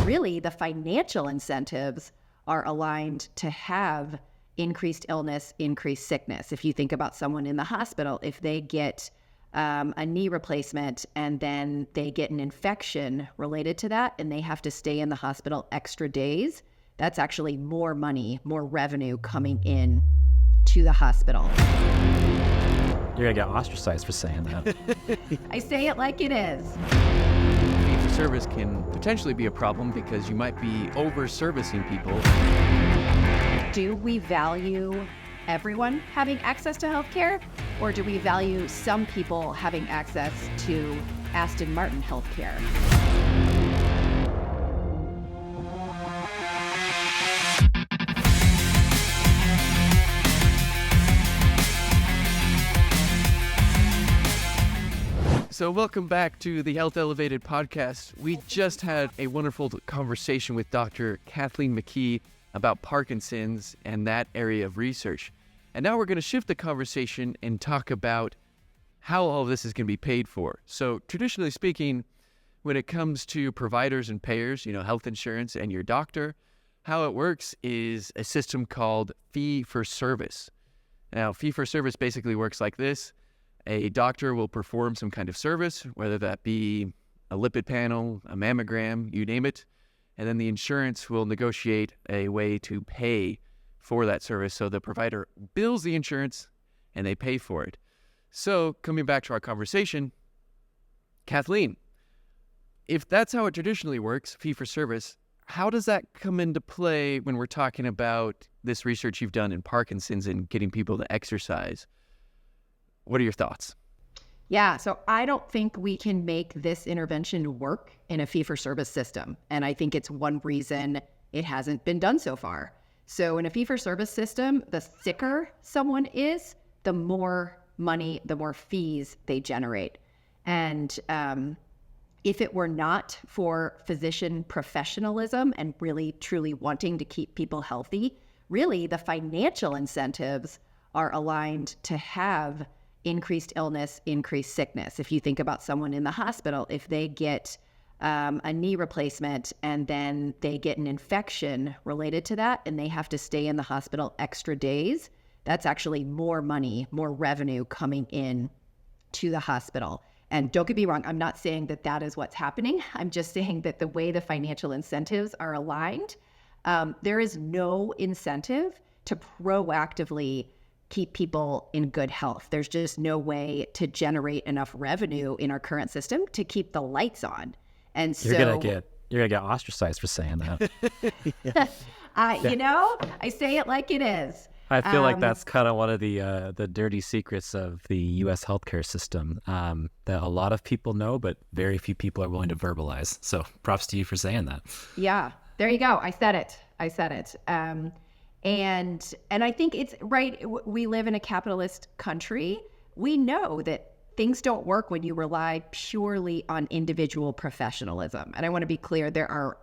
really the financial incentives are aligned to have increased illness, increased sickness. If you think about someone in the hospital, if they get a knee replacement and then they get an infection related to that and they have to stay in the hospital extra days, that's actually more money, more revenue coming in to the hospital. You're gonna get ostracized for saying that. I say it like it is. Fee-for-service can potentially be a problem because you might be over-servicing people. Do we value everyone having access to healthcare, or do we value some people having access to Aston Martin healthcare? So welcome back to the Health Elevated podcast. We just had a wonderful conversation with Dr. Kathleen McKee about Parkinson's and that area of research. And now we're going to shift the conversation and talk about how all of this is going to be paid for. So traditionally speaking, when it comes to providers and payers, health insurance and your doctor, how it works is a system called fee-for-service. Now, fee-for-service basically works like this. A doctor will perform some kind of service, whether that be a lipid panel, a mammogram, you name it, and then the insurance will negotiate a way to pay for that service. So the provider bills the insurance and they pay for it. So coming back to our conversation, Kathleen, if that's how it traditionally works, fee-for-service, how does that come into play when we're talking about this research you've done in Parkinson's and getting people to exercise? What are your thoughts? Yeah, so I don't think we can make this intervention work in a fee-for-service system. And I think it's one reason it hasn't been done so far. So in a fee-for-service system, the sicker someone is, the more money, the more fees they generate. And if it were not for physician professionalism and really truly wanting to keep people healthy, really the financial incentives are aligned to have increased illness, increased sickness. If you think about someone in the hospital, if they get a knee replacement and then they get an infection related to that and they have to stay in the hospital extra days, that's actually more money, more revenue coming in to the hospital. And don't get me wrong, I'm not saying that that is what's happening. I'm just saying that the way the financial incentives are aligned, there is no incentive to proactively keep people in good health. There's just no way to generate enough revenue in our current system to keep the lights on. And so you're gonna get ostracized for saying that. I say it like it is. I feel like that's kind of one of the dirty secrets of the U.S. healthcare system that a lot of people know, but very few people are willing to verbalize. So props to you for saying that. Yeah, there you go. I said it. And I think it's right. We live in a capitalist country. We know that things don't work when you rely purely on individual professionalism. And I want to be clear, there are,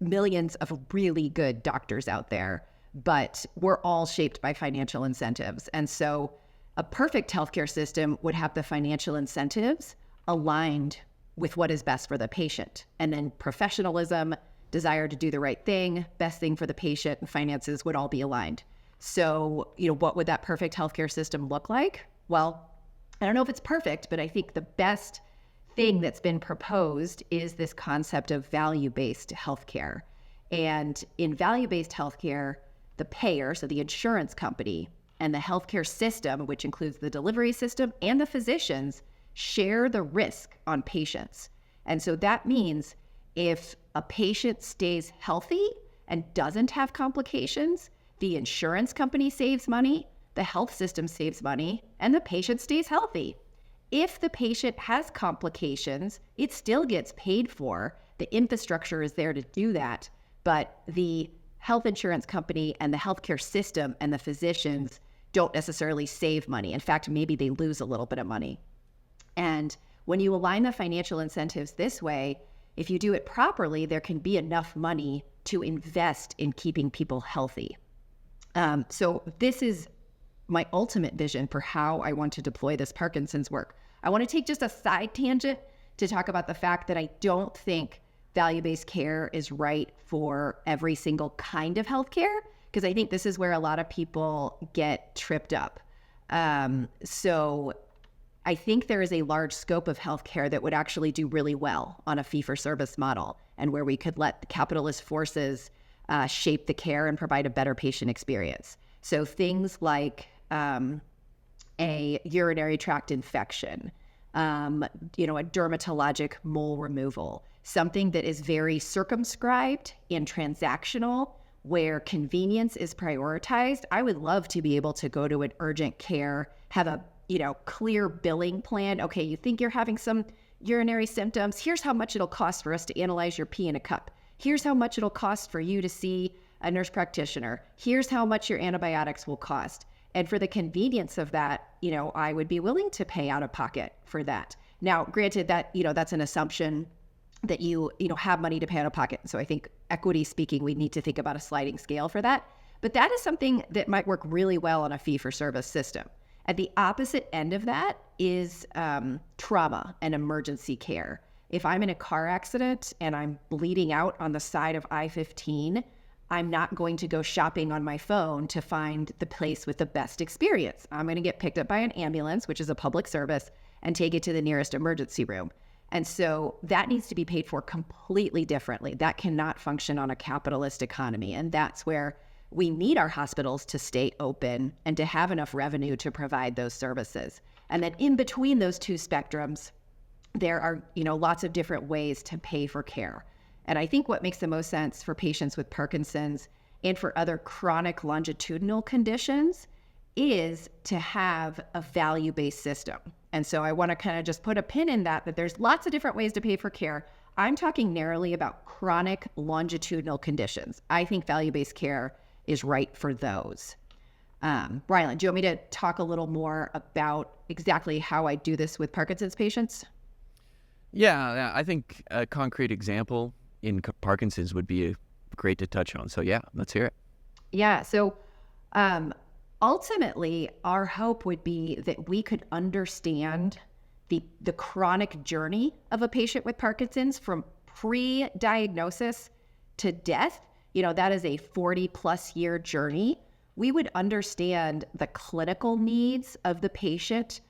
millions of really good doctors out there, but we're all shaped by financial incentives. And so a perfect healthcare system would have the financial incentives aligned with what is best for the patient. And then professionalism, desire to do the right thing, best thing for the patient, and finances would all be aligned. So, what would that perfect healthcare system look like? Well, I don't know if it's perfect, but I think the best thing that's been proposed is this concept of value-based healthcare. And in value-based healthcare, the payer, so the insurance company, and the healthcare system, which includes the delivery system and the physicians, share the risk on patients. And so that means if a patient stays healthy and doesn't have complications, the insurance company saves money, the health system saves money, and the patient stays healthy. If the patient has complications, it still gets paid for. The infrastructure is there to do that, but the health insurance company and the healthcare system and the physicians don't necessarily save money. In fact, maybe they lose a little bit of money. And when you align the financial incentives this way, if you do it properly, there can be enough money to invest in keeping people healthy. So this is my ultimate vision for how I want to deploy this Parkinson's work. I want to take just a side tangent to talk about the fact that I don't think value-based care is right for every single kind of healthcare, because I think this is where a lot of people get tripped up. So I think there is a large scope of healthcare that would actually do really well on a fee-for-service model, and where we could let the capitalist forces shape the care and provide a better patient experience. So things like a urinary tract infection, a dermatologic mole removal, something that is very circumscribed and transactional, where convenience is prioritized. I would love to be able to go to an urgent care, have a clear billing plan. Okay, you think you're having some urinary symptoms. Here's how much it'll cost for us to analyze your pee in a cup. Here's how much it'll cost for you to see a nurse practitioner. Here's how much your antibiotics will cost. And for the convenience of that, I would be willing to pay out of pocket for that. Now, granted that, that's an assumption that you have money to pay out of pocket. So I think equity speaking, we need to think about a sliding scale for that. But that is something that might work really well on a fee-for-service system. At the opposite end of that is trauma and emergency care. If I'm in a car accident and I'm bleeding out on the side of I-15, I'm not going to go shopping on my phone to find the place with the best experience. I'm going to get picked up by an ambulance, which is a public service, and take it to the nearest emergency room. And so that needs to be paid for completely differently. That cannot function on a capitalist economy. And that's where we need our hospitals to stay open and to have enough revenue to provide those services. And then in between those two spectrums, there are, lots of different ways to pay for care. And I think what makes the most sense for patients with Parkinson's and for other chronic longitudinal conditions is to have a value-based system. And so I want to kind of just put a pin in that there's lots of different ways to pay for care. I'm talking narrowly about chronic longitudinal conditions. I think value-based care is right for those. Rylan, do you want me to talk a little more about exactly how I do this with Parkinson's patients? Yeah, I think a concrete example in Parkinson's would be great to touch on. So yeah, let's hear it. Yeah, so ultimately, our hope would be that we could understand the chronic journey of a patient with Parkinson's from pre-diagnosis to death. That is a 40-plus year journey. We would understand the clinical needs of the patient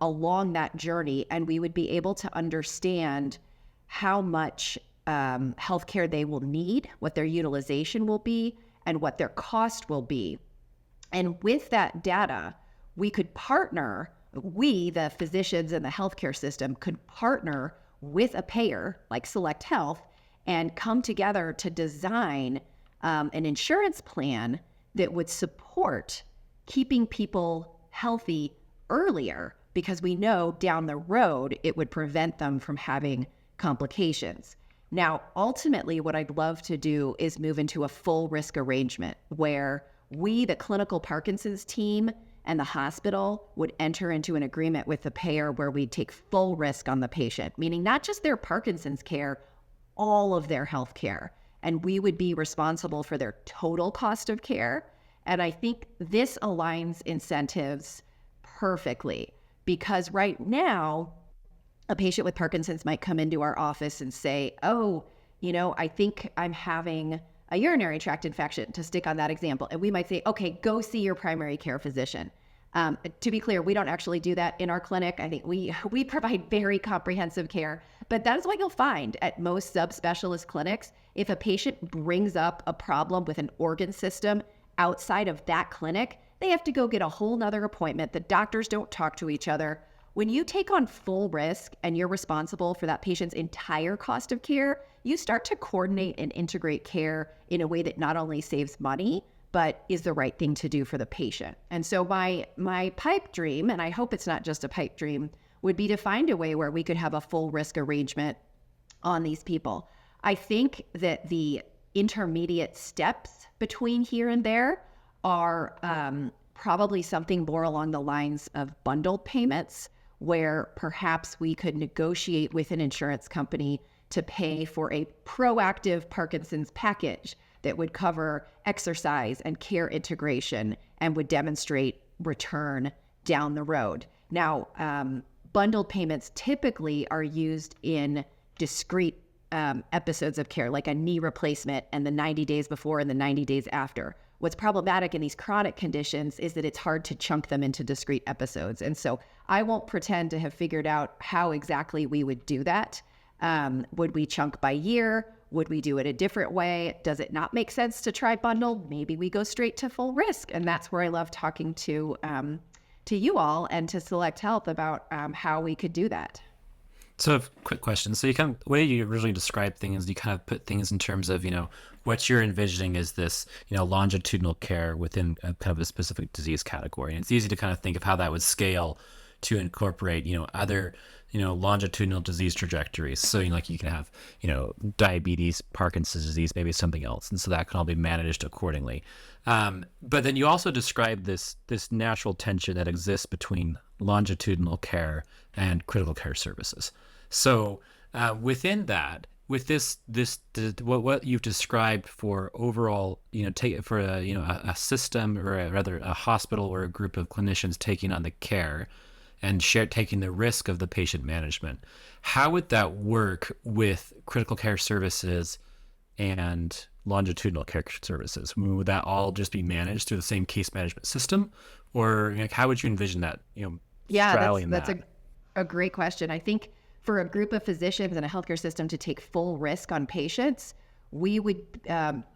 along that journey, and we would be able to understand how much healthcare they will need, what their utilization will be, and what their cost will be. And with that data, we could partner, the physicians in the healthcare system, could partner with a payer like Select Health and come together to design an insurance plan that would support keeping people healthy earlier, because we know down the road it would prevent them from having complications. Now, ultimately, what I'd love to do is move into a full risk arrangement where we, the clinical Parkinson's team, and the hospital would enter into an agreement with the payer where we take full risk on the patient, meaning not just their Parkinson's care, all of their health care. And we would be responsible for their total cost of care. And I think this aligns incentives perfectly, because right now, a patient with Parkinson's might come into our office and say, I think I'm having a urinary tract infection, to stick on that example. And we might say, okay, go see your primary care physician. To be clear, we don't actually do that in our clinic. I think we provide very comprehensive care, but that is what you'll find at most subspecialist clinics. If a patient brings up a problem with an organ system outside of that clinic, they have to go get a whole nother appointment. The doctors don't talk to each other. When you take on full risk and you're responsible for that patient's entire cost of care, you start to coordinate and integrate care in a way that not only saves money, but is the right thing to do for the patient. And so my pipe dream, and I hope it's not just a pipe dream, would be to find a way where we could have a full risk arrangement on these people. I think that the intermediate steps between here and there are probably something more along the lines of bundled payments, where perhaps we could negotiate with an insurance company to pay for a proactive Parkinson's package that would cover exercise and care integration and would demonstrate return down the road. Now, bundled payments typically are used in discrete episodes of care, like a knee replacement and the 90 days before and the 90 days after. What's problematic in these chronic conditions is that it's hard to chunk them into discrete episodes. And so I won't pretend to have figured out how exactly we would do that. Would we chunk by year? Would we do it a different way? Does it not make sense to try bundle? Maybe we go straight to full risk. And that's where I love talking to you all and to Select Health about how we could do that. So a quick question. So the way you originally describe things, you kind of put things in terms of, what you're envisioning is this, longitudinal care within kind of a specific disease category. And it's easy to kind of think of how that would scale to incorporate, other, longitudinal disease trajectories. So, like you can have, diabetes, Parkinson's disease, maybe something else. And so that can all be managed accordingly. But then you also describe this natural tension that exists between longitudinal care and critical care services. So within that, with what you've described for overall, take for a system, or rather a hospital or a group of clinicians taking on the care and taking the risk of the patient management, how would that work with critical care services and longitudinal care services? Would that all just be managed through the same case management system, or how would you envision that? Yeah, that's a great question. I think for a group of physicians and a healthcare system to take full risk on patients, we would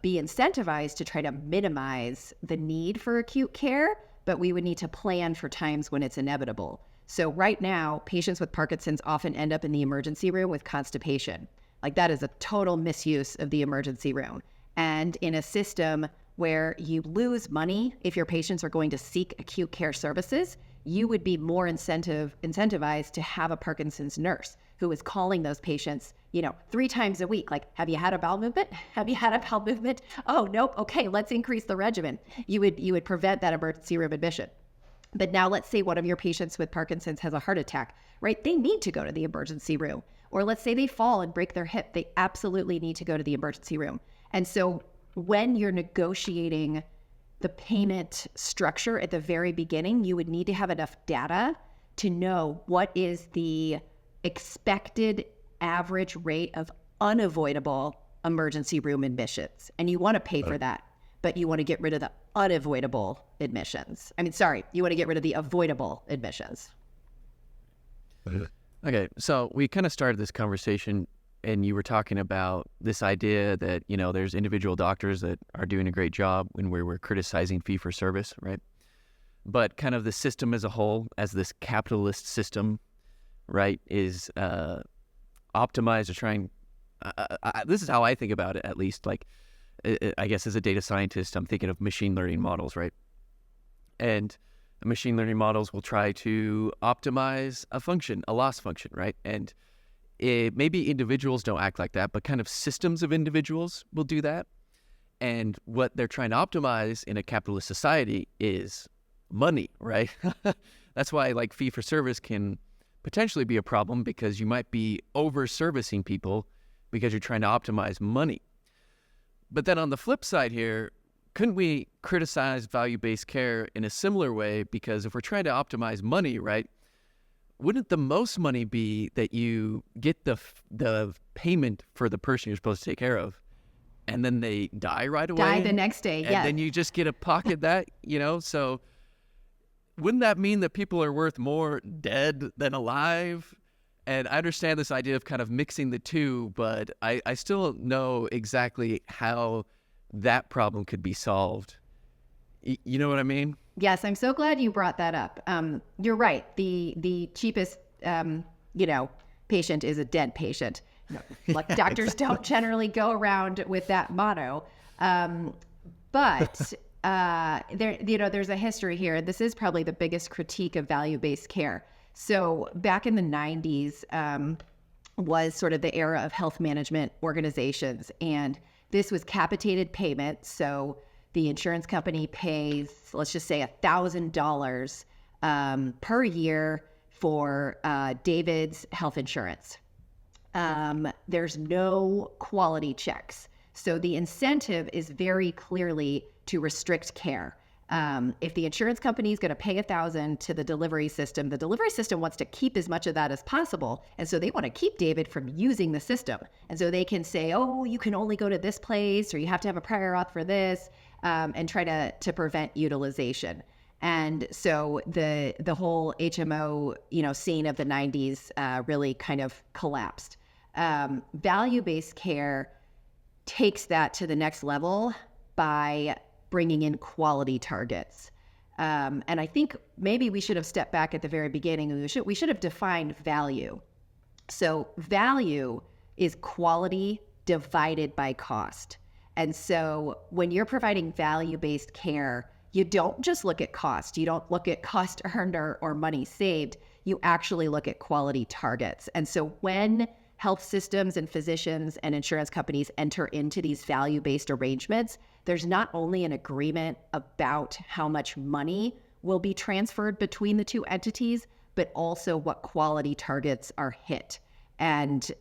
be incentivized to try to minimize the need for acute care, but we would need to plan for times when it's inevitable. So right now, patients with Parkinson's often end up in the emergency room with constipation. Like, that is a total misuse of the emergency room. And in a system where you lose money if your patients are going to seek acute care services, you would be more incentivized to have a Parkinson's nurse who is calling those patients, 3 times a week. Like, have you had a bowel movement? Have you had a bowel movement? Oh, nope. Okay, let's increase the regimen. You would prevent that emergency room admission. But now let's say one of your patients with Parkinson's has a heart attack, right? They need to go to the emergency room. Or let's say they fall and break their hip. They absolutely need to go to the emergency room. And so when you're negotiating the payment structure at the very beginning, you would need to have enough data to know what is the expected average rate of unavoidable emergency room admissions. And you want to pay for that, but you want to get rid of the unavoidable admissions. You want to get rid of the avoidable admissions. Okay, so we kind of started this conversation and you were talking about this idea that, there's individual doctors that are doing a great job when we're criticizing fee-for-service, right? But kind of the system as a whole, as this capitalist system, right, is optimized to trying, this is how I think about it, at least. Like, I guess as a data scientist, I'm thinking of machine learning models, right? And machine learning models will try to optimize a function, a loss function, right? And maybe individuals don't act like that, but kind of systems of individuals will do that. And what they're trying to optimize in a capitalist society is money, right? That's why like fee for service can potentially be a problem, because you might be over servicing people because you're trying to optimize money. But then on the flip side here, couldn't we criticize value-based care in a similar way? Because if we're trying to optimize money, right, wouldn't the most money be that you get the payment for the person you're supposed to take care of, and then they die right away? Die the next day, yeah. And then you just get a pocket that, so wouldn't that mean that people are worth more dead than alive? And I understand this idea of kind of mixing the two, but I still don't know exactly how that problem could be solved. You know what I mean? Yes, I'm so glad you brought that up. You're right. The cheapest, patient is a dead patient. Like, doctors don't generally go around with that motto. But there's a history here. This is probably the biggest critique of value-based care. So back in the 90s was sort of the era of health management organizations, and this was capitated payment. So the insurance company pays, let's just say $1,000 per year for David's health insurance. There's no quality checks. So the incentive is very clearly to restrict care. If the insurance company is going to pay $1,000 to the delivery system wants to keep as much of that as possible. And so they want to keep David from using the system. And so they can say, oh, you can only go to this place, or you have to have a prior auth for this, and try to prevent utilization. And so the whole HMO, scene of the 90s really kind of collapsed. Value-based care takes that to the next level by bringing in quality targets. And I think maybe we should have stepped back at the very beginning, and we should have defined value. So value is quality divided by cost. And so when you're providing value-based care, you don't just look at cost. You don't look at cost earned or money saved. You actually look at quality targets. And so when health systems and physicians and insurance companies enter into these value-based arrangements, there's not only an agreement about how much money will be transferred between the two entities, but also what quality targets are hit. And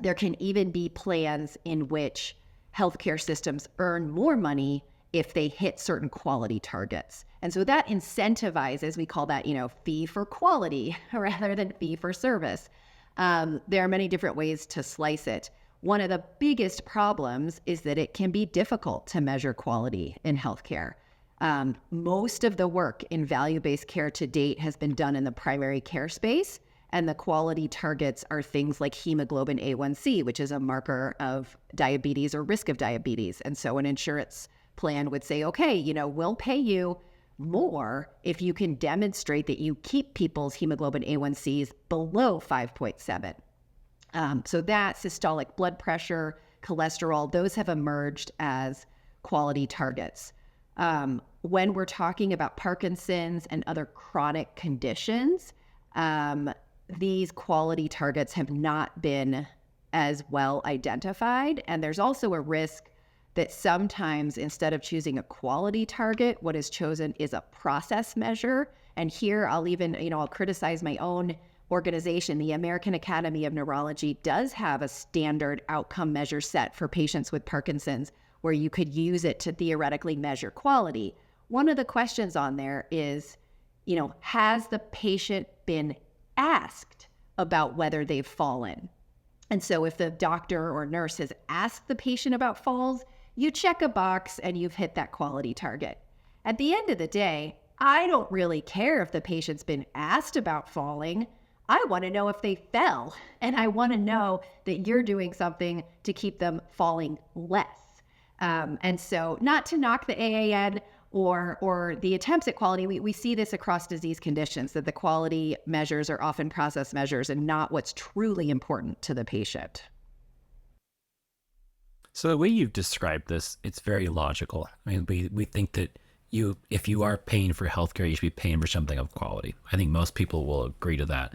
there can even be plans in which healthcare systems earn more money if they hit certain quality targets. And so that incentivizes, we call that, fee for quality rather than fee for service. There are many different ways to slice it. One of the biggest problems is that it can be difficult to measure quality in healthcare. Most of the work in value-based care to date has been done in the primary care space, and the quality targets are things like hemoglobin A1C, which is a marker of diabetes or risk of diabetes. And so an insurance plan would say, okay, we'll pay you more if you can demonstrate that you keep people's hemoglobin A1Cs below 5.7. So that, systolic blood pressure, cholesterol, those have emerged as quality targets. When we're talking about Parkinson's and other chronic conditions, these quality targets have not been as well identified. And there's also a risk that sometimes instead of choosing a quality target, what is chosen is a process measure. And here I'll even, I'll criticize my own organization. The American Academy of Neurology does have a standard outcome measure set for patients with Parkinson's where you could use it to theoretically measure quality. One of the questions on there is, has the patient been asked about whether they've fallen? And so if the doctor or nurse has asked the patient about falls, you check a box and you've hit that quality target. At the end of the day, I don't really care if the patient's been asked about falling. I want to know if they fell, and I want to know that you're doing something to keep them falling less. And so not to knock the AAN or the attempts at quality, we see this across disease conditions, that the quality measures are often process measures and not what's truly important to the patient. So the way you've described this, it's very logical. I mean, we think that if you are paying for healthcare, you should be paying for something of quality. I think most people will agree to that.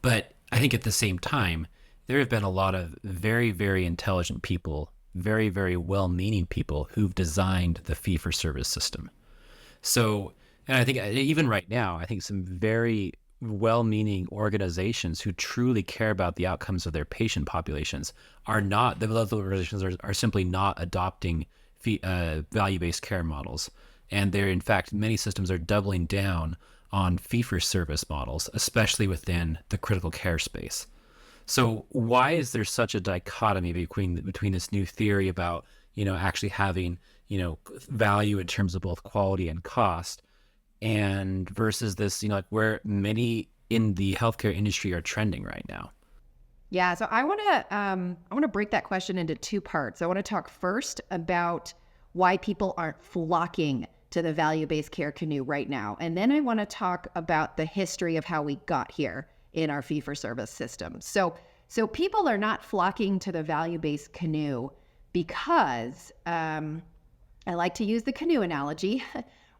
But I think at the same time, there have been a lot of very, very intelligent people, very, very well-meaning people who've designed the fee-for-service system. So, and I think even right now, I think some very well-meaning organizations who truly care about the outcomes of their patient populations those organizations are simply not adopting value-based care models. And they're, in fact, many systems are doubling down on fee-for-service models, especially within the critical care space. So why is there such a dichotomy between this new theory about, actually having, value in terms of both quality and cost, and versus this, where many in the healthcare industry are trending right now? Yeah, so I want to break that question into two parts. I want to talk first about why people aren't flocking to the value-based care canoe right now. And then I want to talk about the history of how we got here in our fee-for-service system. So people are not flocking to the value-based canoe because I like to use the canoe analogy.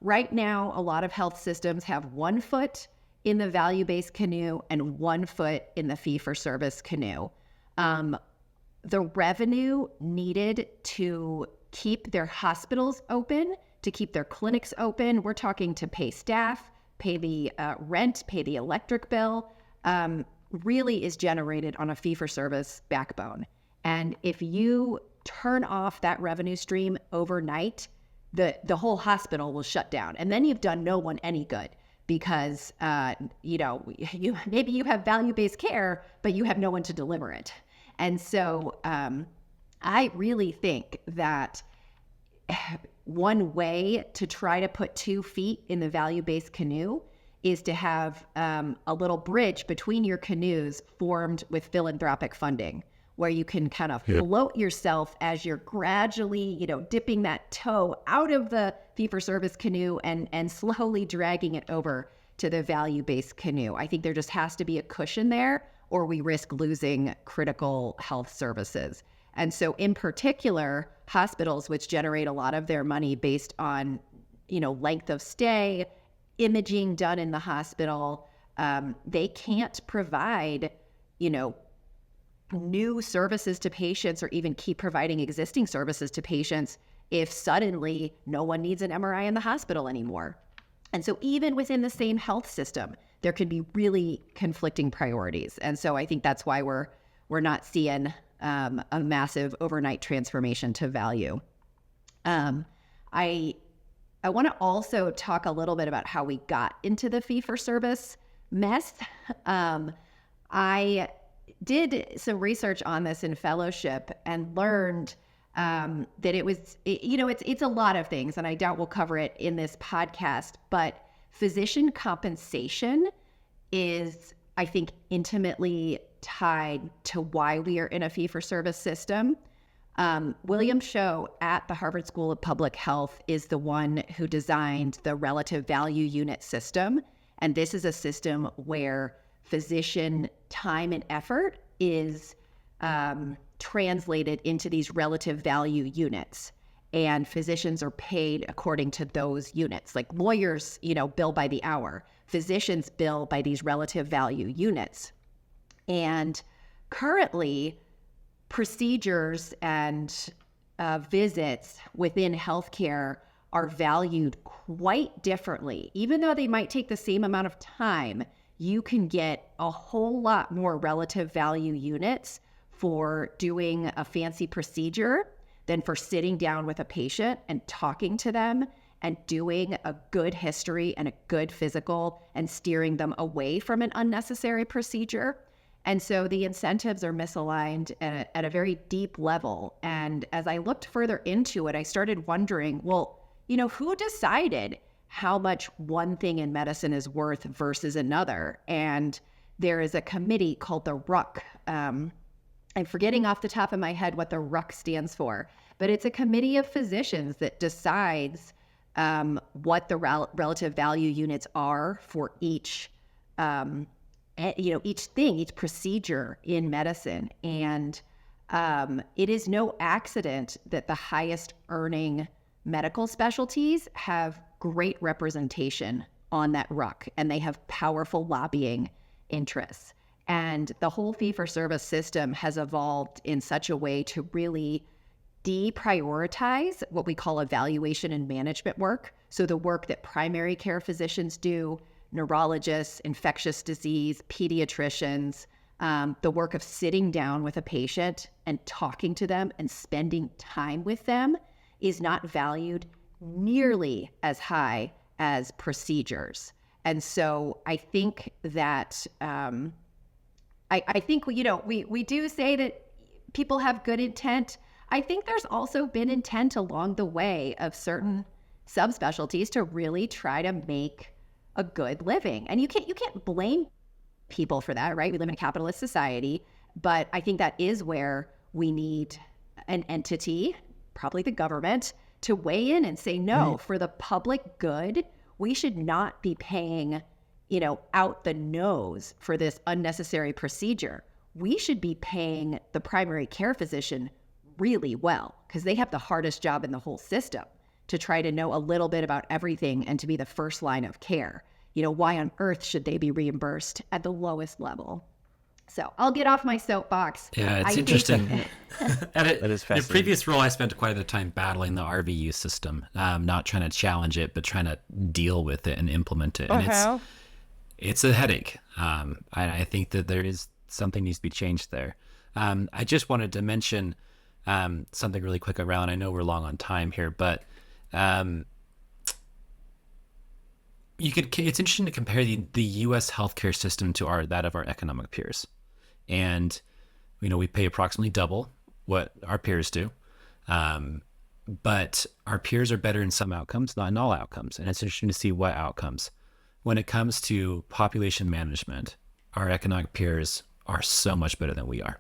Right now, a lot of health systems have 1 foot in the value-based canoe and 1 foot in the fee-for-service canoe. The revenue needed to keep their hospitals open, to keep their clinics open, we're talking to pay staff, pay the rent, pay the electric bill, really is generated on a fee-for-service backbone. And if you turn off that revenue stream overnight, the whole hospital will shut down. And then you've done no one any good because, maybe you have value-based care, but you have no one to deliver it. And so I really think that one way to try to put 2 feet in the value-based canoe is to have a little bridge between your canoes formed with philanthropic funding, where you can kind of float yourself as you're gradually, dipping that toe out of the fee-for-service canoe and slowly dragging it over to the value-based canoe. I think there just has to be a cushion there, or we risk losing critical health services. And so in particular, hospitals, which generate a lot of their money based on, length of stay, imaging done in the hospital, they can't provide, new services to patients or even keep providing existing services to patients if suddenly no one needs an MRI in the hospital anymore. And so even within the same health system, there can be really conflicting priorities. And so I think that's why we're not seeing a massive overnight transformation to value. I want to also talk a little bit about how we got into the fee-for-service mess. I did some research on this in fellowship and learned that it's a lot of things, and I doubt we'll cover it in this podcast, but physician compensation is, I think, intimately tied to why we are in a fee-for-service system. William Sho at the Harvard School of Public Health is the one who designed the relative value unit system. And this is a system where physician time and effort is translated into these relative value units. And physicians are paid according to those units. Like lawyers, bill by the hour. Physicians bill by these relative value units. And currently, procedures and visits within healthcare are valued quite differently. Even though they might take the same amount of time, you can get a whole lot more relative value units for doing a fancy procedure than for sitting down with a patient and talking to them and doing a good history and a good physical and steering them away from an unnecessary procedure. And so the incentives are misaligned at a very deep level. And as I looked further into it, I started wondering, well, who decided how much one thing in medicine is worth versus another? And there is a committee called the RUC. I'm forgetting off the top of my head what the RUC stands for, but it's a committee of physicians that decides what the relative value units are for each each procedure in medicine. And it is no accident that the highest earning medical specialties have great representation on that RUC, and they have powerful lobbying interests. And the whole fee-for-service system has evolved in such a way to really deprioritize what we call evaluation and management work. So the work that primary care physicians do, neurologists, infectious disease, pediatricians, the work of sitting down with a patient and talking to them and spending time with them is not valued nearly as high as procedures. And so I think that I think we do say that people have good intent. I think there's also been intent along the way of certain subspecialties to really try to make a good living. And you can't blame people for that, right? We live in a capitalist society, but I think that is where we need an entity, probably the government, to weigh in and say, no, for the public good, we should not be paying, out the nose for this unnecessary procedure. We should be paying the primary care physician really well, because they have the hardest job in the whole system to try to know a little bit about everything and to be the first line of care. Why on earth should they be reimbursed at the lowest level? So I'll get off my soapbox. Yeah, it's interesting. That is fascinating. In a previous role, I spent quite a bit of time battling the RVU system, not trying to challenge it, but trying to deal with it and implement it. And it's a headache. I think that there is something needs to be changed there. I just wanted to mention something really quick around. I know we're long on time here, but It's interesting to compare the U.S. healthcare system to that of our economic peers, and we pay approximately double what our peers do, but our peers are better in some outcomes, not in all outcomes, and it's interesting to see what outcomes. When it comes to population management, our economic peers are so much better than we are,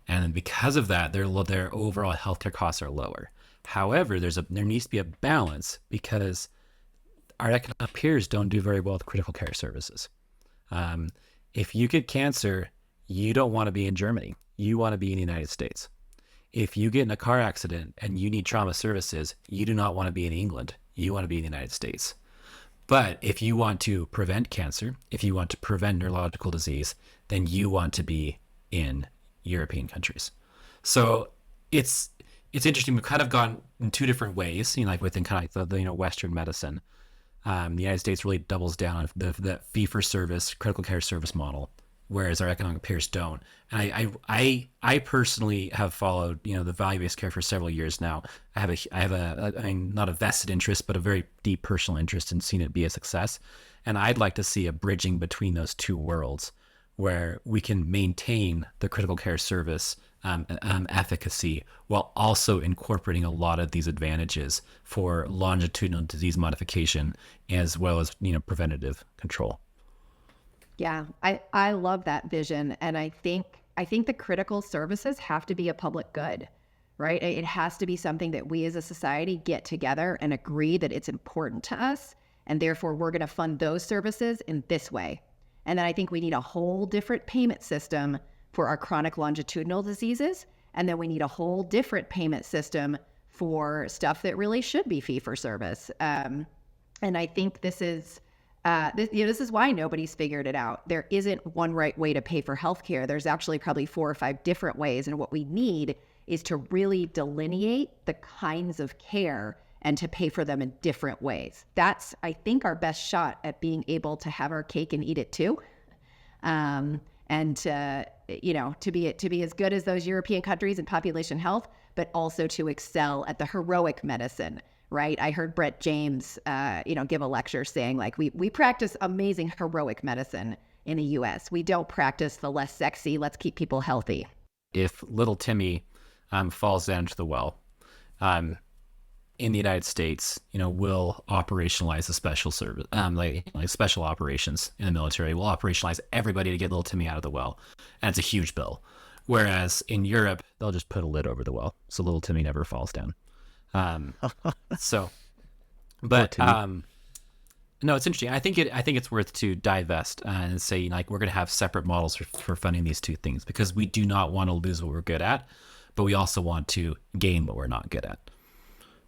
and because of that, their overall healthcare costs are lower. However, there needs to be a balance because our economic peers don't do very well with critical care services. If you get cancer, you don't want to be in Germany. You want to be in the United States. If you get in a car accident and you need trauma services, you do not want to be in England. You want to be in the United States. But if you want to prevent cancer, if you want to prevent neurological disease, then you want to be in European countries. So it's interesting. We've kind of gone in two different ways, like within kind of the Western medicine. The United States really doubles down on the fee-for-service critical care service model, whereas our economic peers don't. And I personally have followed the value-based care for several years now. I have not a vested interest, but a very deep personal interest in seeing it be a success. And I'd like to see a bridging between those two worlds, where we can maintain the critical care service efficacy while also incorporating a lot of these advantages for longitudinal disease modification as well as preventative control. Yeah, I love that vision, and I think the critical services have to be a public good, right? It has to be something that we as a society get together and agree that it's important to us, and therefore we're going to fund those services in this way. And then I think we need a whole different payment system for our chronic longitudinal diseases. And then we need a whole different payment system for stuff that really should be fee for service. And I think this is why nobody's figured it out. There isn't one right way to pay for healthcare. There's actually probably 4 or 5 different ways. And what we need is to really delineate the kinds of care and to pay for them in different ways. That's, I think, our best shot at being able to have our cake and eat it too. And to be as good as those European countries in population health, but also to excel at the heroic medicine, right? I heard Brett James, give a lecture saying we practice amazing heroic medicine in the U.S. We don't practice the less sexy, let's keep people healthy. If little Timmy falls down to the well, in the United States, we'll operationalize a special service, like special operations in the military. We'll operationalize everybody to get little Timmy out of the well, and it's a huge bill. Whereas in Europe, they'll just put a lid over the well, so little Timmy never falls down. No, it's interesting. I think it's worth to divest and say we're going to have separate models for funding these two things, because we do not want to lose what we're good at, but we also want to gain what we're not good at.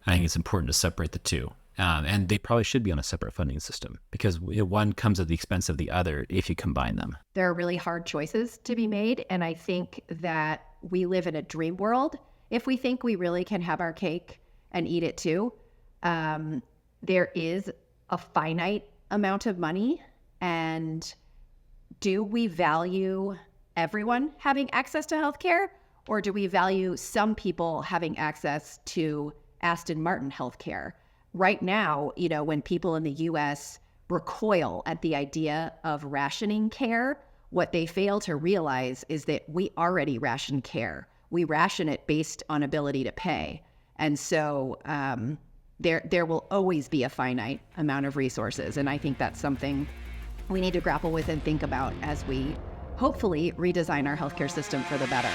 I think it's important to separate the two. And they probably should be on a separate funding system, because one comes at the expense of the other if you combine them. There are really hard choices to be made. And I think that we live in a dream world if we think we really can have our cake and eat it too. There is a finite amount of money. And do we value everyone having access to healthcare, or do we value some people having access to Aston Martin healthcare? Right now, when people in the U.S. recoil at the idea of rationing care, what they fail to realize is that we already ration care. We ration it based on ability to pay. And so there will always be a finite amount of resources. And I think that's something we need to grapple with and think about as we hopefully redesign our healthcare system for the better.